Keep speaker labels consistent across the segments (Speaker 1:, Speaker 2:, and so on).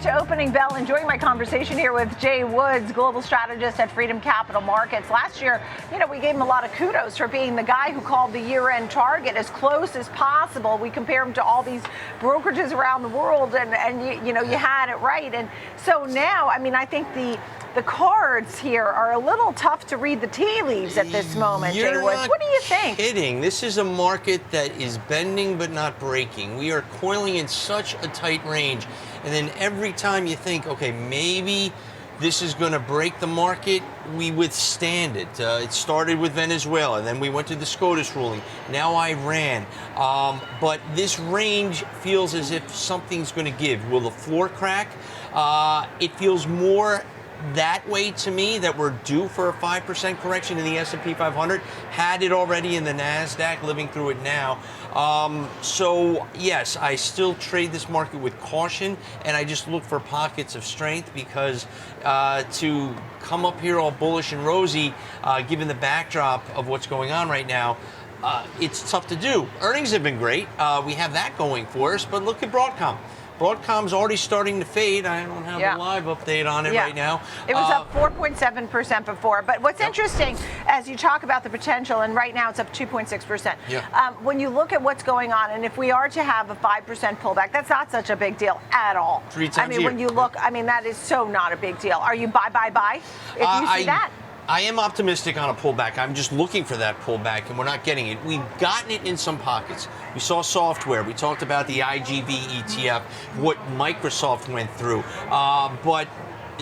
Speaker 1: to Opening Bell. Enjoying my conversation here with Jay Woods, global strategist at Freedom Capital Markets. Last year, we gave him a lot of kudos for being the guy who called the year-end target as close as possible. We compare him to all these brokerages around the world, and you had it right. And so now, I think the cards here are a little tough to read the tea leaves at this moment, Jay Woods. What do you think?
Speaker 2: Kidding. This is a market that is bending but not breaking. We are coiling in such a tight range. And then every time you think, okay, maybe this is going to break the market, we withstand it. It started with Venezuela, then we went to the SCOTUS ruling, now Iran. But this range feels as if something's going to give. Will the floor crack? It feels more that way to me, that we're due for a 5% correction in the S&P 500. Had it already in the NASDAQ, living through it now. So yes, I still trade this market with caution, and I just look for pockets of strength, because to come up here all bullish and rosy, given the backdrop of what's going on right now, it's tough to do. Earnings have been great. We have that going for us, but look at Broadcom. Broadcom's already starting to fade. I don't have a live update on it right now.
Speaker 1: It was up 4.7% before. But what's interesting, as you talk about the potential, and right now it's up 2.6%. When you look at what's going on, and if we are to have a 5% pullback, that's not such a big deal at all.
Speaker 2: 3 times a year.
Speaker 1: When you look, that is so not a big deal. Are you buy if you see that?
Speaker 2: I am optimistic on a pullback. I'm just looking for that pullback, and we're not getting it. We've gotten it in some pockets. We saw software. We talked about the IGV ETF, what Microsoft went through. But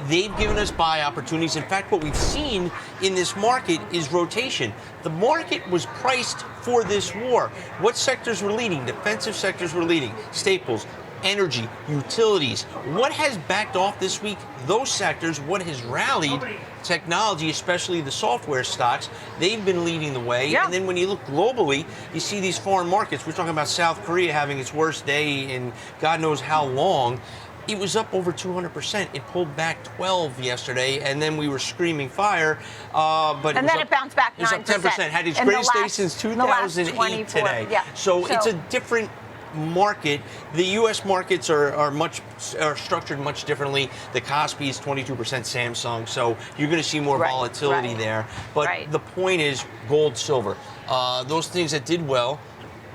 Speaker 2: they've given us buy opportunities. In fact, what we've seen in this market is rotation. The market was priced for this war. What sectors were leading? Defensive sectors were leading. Staples, energy, utilities. What has backed off this week? Those sectors. What has rallied? Technology, especially the software stocks, they've been leading the way. And then when you look globally, you see these foreign markets. We're talking about South Korea having its worst day in God knows how long. It was up over 200%. It pulled back 12 yesterday, and then we were screaming fire. But
Speaker 1: then it bounched back 9%.
Speaker 2: It was up 10%. Had its greatest day since 2008 today. So it's a different market. The U.S. markets are structured much differently. The Kospi is 22% Samsung, so you're going to see more volatility there. But the point is gold, silver. Those things that did well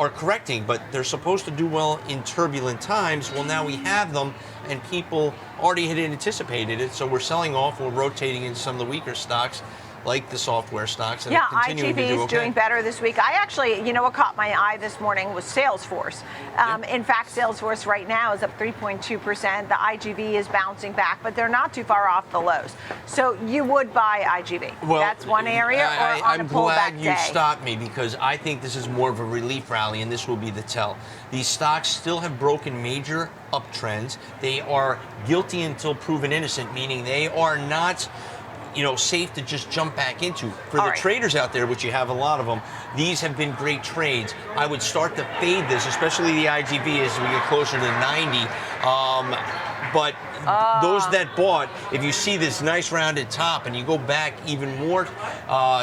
Speaker 2: are correcting, but they're supposed to do well in turbulent times. Well, now we have them, and people already had anticipated it, so we're selling off. We're rotating in some of the weaker stocks, like the software stocks. And
Speaker 1: IGV is doing better this week. I actually, what caught my eye this morning was Salesforce. In fact, Salesforce right now is up 3.2%. The IGV is bouncing back, but they're not too far off the lows. So you would buy IGV.
Speaker 2: Well,
Speaker 1: that's one area, or on a pullback day?
Speaker 2: I'm glad you stopped me, because I think this is more of a relief rally, and this will be the tell. These stocks still have broken major uptrends. They are guilty until proven innocent, meaning they are not safe to just jump back into. For the traders out there, which you have a lot of them, these have been great trades. I would start to fade this, especially the IGV as we get closer to 90. But those that bought, if you see this nice rounded top and you go back even more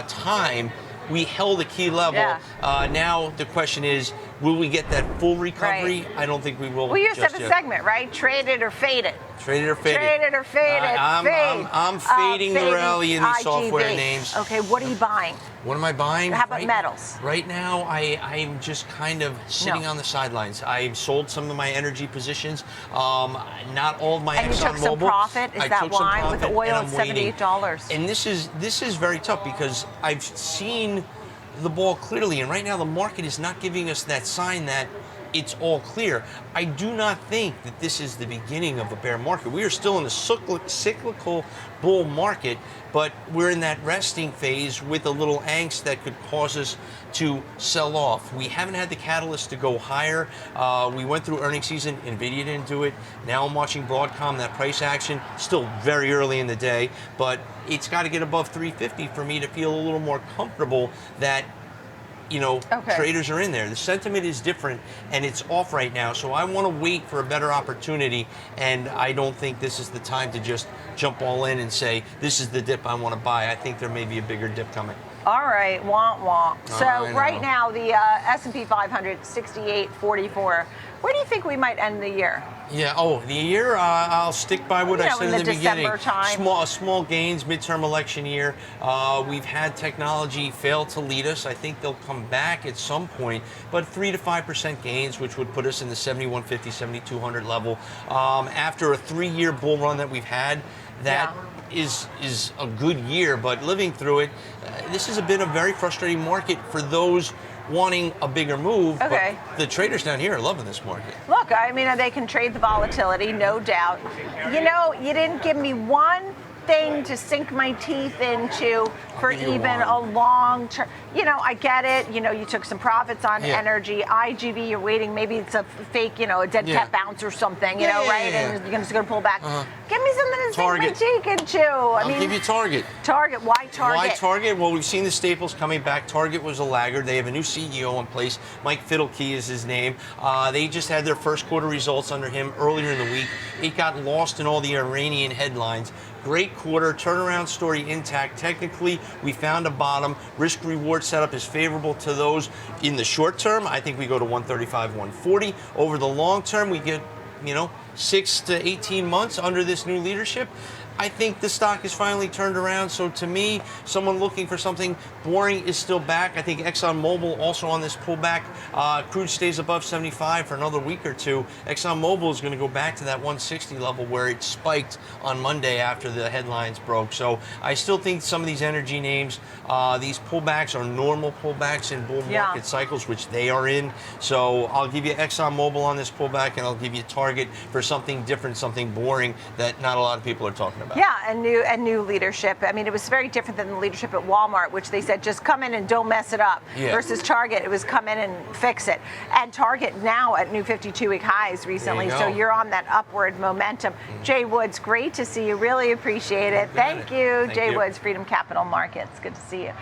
Speaker 2: time, we held a key level. Now the question is, will we get that full recovery? I don't think we will.
Speaker 1: We used to have a segment, right? Trade it or fade it.
Speaker 2: Trade it or fade it.
Speaker 1: Trade it or fade it.
Speaker 2: I'm fading the rally in these software names.
Speaker 1: Okay, what are you buying?
Speaker 2: What am I buying?
Speaker 1: How about metals?
Speaker 2: Right now, I'm just kind of sitting on the sidelines. I've sold some of my energy positions. Not all of my ExxonMobil.
Speaker 1: And you took some profit? Is that why? With oil at $78.
Speaker 2: And this is very tough, because I've seen the ball clearly, and right now the market is not giving us that sign that it's all clear. I do not think that this is the beginning of a bear market. We are still in a cyclical bull market, but we're in that resting phase with a little angst that could cause us to sell off. We haven't had the catalyst to go higher. We went through earnings season. NVIDIA didn't do it. Now I'm watching Broadcom, that price action. Still very early in the day, but it's got to get above 350 for me to feel a little more comfortable that traders are in there. The sentiment is different, and it's off right now. So I want to wait for a better opportunity, and I don't think this is the time to just jump all in and say, this is the dip I want to buy. I think there may be a bigger dip coming.
Speaker 1: All right, womp womp. So right now the S&P 500, 68.44. Where do you think we might end the year?
Speaker 2: Yeah. Oh, the year. I'll stick by what I said in the beginning. Small gains, midterm election year. We've had technology fail to lead us. I think they'll come back at some point, but 3 to 5% gains, which would put us in the 7150, 7200 level. After a 3-year bull run that we've had, that is a good year. But living through it, this has been a very frustrating market for those wanting a bigger move,
Speaker 1: okay.
Speaker 2: But the traders down here are loving this market.
Speaker 1: Look, I mean, they can trade the volatility, no doubt. You know, you didn't give me one thing to sink my teeth into for even a long term. You know, I get it. You know, you took some profits on energy. IGV, you're waiting. Maybe it's a fake, you know, a dead cat bounce or something, you know, right? And you're just going to pull back. Give me something to sink my teeth into.
Speaker 2: I'll give you Target.
Speaker 1: Target. Why Target?
Speaker 2: Why Target? Well, we've seen the staples coming back. Target was a laggard. They have a new CEO in place. Mike Fiddlekey is his name. They just had their first quarter results under him earlier in the week. It got lost in all the Iranian headlines. Great quarter, turnaround story intact. Technically, we found a bottom. Risk reward setup is favorable to those in the short term. I think we go to 135, 140. Over the long term, we get, 6 to 18 months under this new leadership. I think the stock is finally turned around. So to me, someone looking for something boring is still back. I think ExxonMobil also on this pullback. Crude stays above 75 for another week or two. ExxonMobil is going to go back to that 160 level where it spiked on Monday after the headlines broke. So I still think some of these energy names, these pullbacks are normal pullbacks in bull market cycles, which they are in. So I'll give you ExxonMobil on this pullback, and I'll give you Target for something different, something boring that not a lot of people are talking about.
Speaker 1: Yeah, and new leadership. I mean, it was very different than the leadership at Walmart, which they said just come in and don't mess it up. Versus Target, it was come in and fix it. And Target now at new 52-week highs recently, so you're on that upward momentum. Jay Woods, great to see you. Really appreciate it. Thank you, Jay Woods, Freedom Capital Markets. Good to see you.